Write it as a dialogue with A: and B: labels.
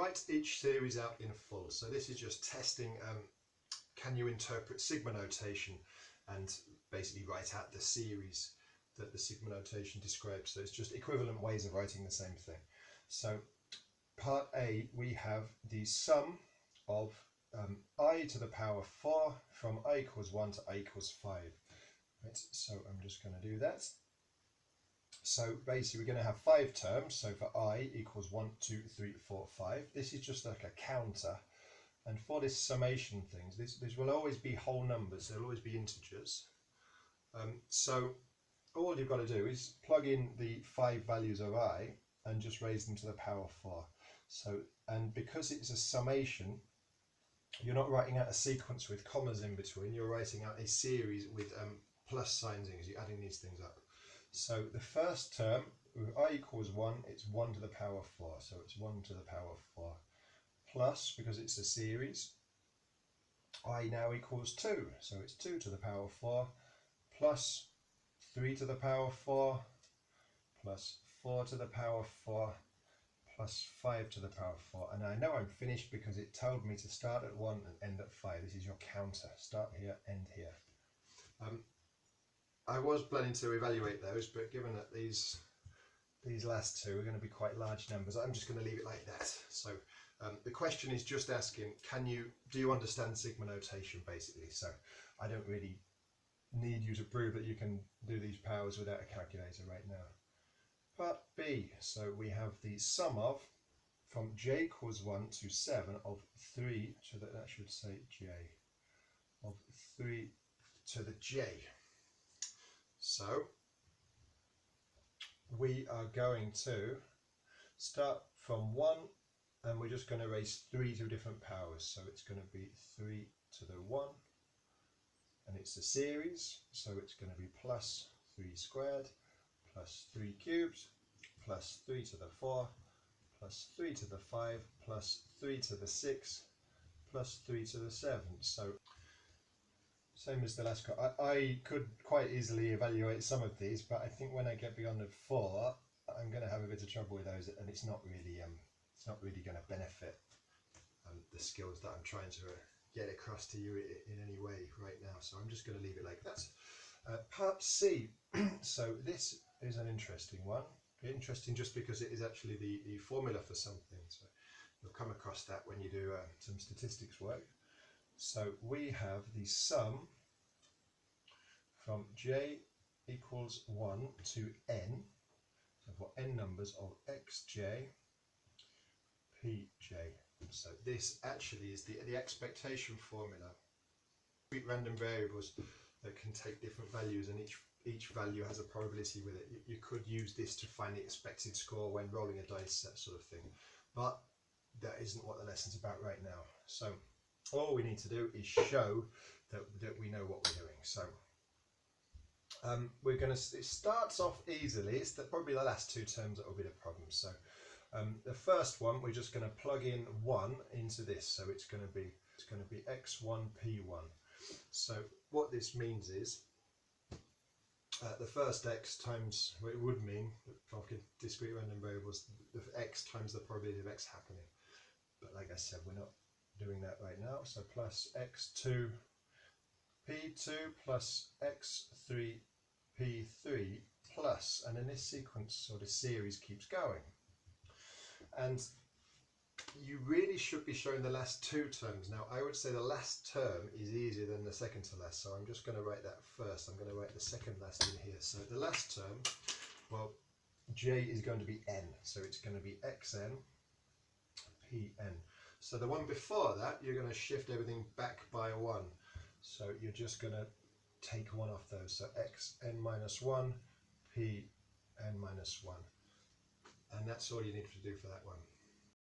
A: write each series out in full. So this is just testing, can you interpret sigma notation and basically write out the series that the sigma notation describes. So it's just equivalent ways of writing the same thing. So part A, we have the sum of I to the power 4 from I equals 1 to I equals 5. Right, so I'm just going to do that. So basically we're going to have 5 terms. So for I equals 1, 2, 3, 4, 5. This is just like a counter. And for this summation things, this will always be whole numbers. They'll always be integers. So all you've got to do is plug in the 5 values of I and just raise them to the power 4. So, and because it's a summation, you're not writing out a sequence with commas in between, you're writing out a series with plus signs in, because you're adding these things up. So the first term, with I equals 1, it's 1 to the power 4, so it's 1 to the power 4. Plus, because it's a series, I now equals 2, so it's 2 to the power 4, plus 3 to the power 4, plus 4 to the power 4, plus 5 to the power 4. And I know I'm finished because it told me to start at 1 and end at 5. This is your counter. Start here, end here. I was planning to evaluate those, but given that these last two are going to be quite large numbers, I'm just going to leave it like that. So the question is just asking, do you understand sigma notation, basically? So I don't really need you to prove that you can do these powers without a calculator right now. Part B, so we have the sum of, from j equals 1 to 7 of 3 to the, that should say j, of 3 to the j. So we are going to start from 1 and we're just going to raise 3 to different powers. So it's going to be 3 to the 1 and it's a series, so it's going to be plus 3 squared plus 3 cubed, plus 3 to the 4, plus 3 to the 5, plus 3 to the 6, plus 3 to the 7. So, same as the last cut. I could quite easily evaluate some of these, but I think when I get beyond the 4, I'm going to have a bit of trouble with those, and it's not really going to benefit the skills that I'm trying to get across to you in any way right now. So I'm just going to leave it like that. Part C. So this is an interesting one. Interesting just because it is actually the formula for something. So you'll come across that when you do some statistics work. So we have the sum from j equals 1 to n, so for n numbers of xj, pj. So this actually is the expectation formula. Random variables that can take different values, and each value has a probability with it. You could use this to find the expected score when rolling a dice, that sort of thing. But that isn't what the lesson's about right now. So all we need to do is show that we know what we're doing. So we're going to, it starts off easily. It's probably the last 2 terms that will be the problem. So the first one, we're just going to plug in 1 into this. So it's going to be x1 p1. So what this means is the first x times, what it would mean, for discrete random variables, the x times the probability of x happening. But like I said, we're not doing that right now. So plus x2 p2 plus x3 p3 plus, and then this sequence or this series keeps going. And you really should be showing the last 2 terms. Now I would say the last term is easier than the second to last, so I'm just going to write that first. I'm going to write the second last in here. So the last term, well, j is going to be n, so it's going to be xn pn. So the one before that, you're going to shift everything back by 1. So you're just going to take 1 off those. So xn minus 1, pn minus 1. And that's all you need to do for that one.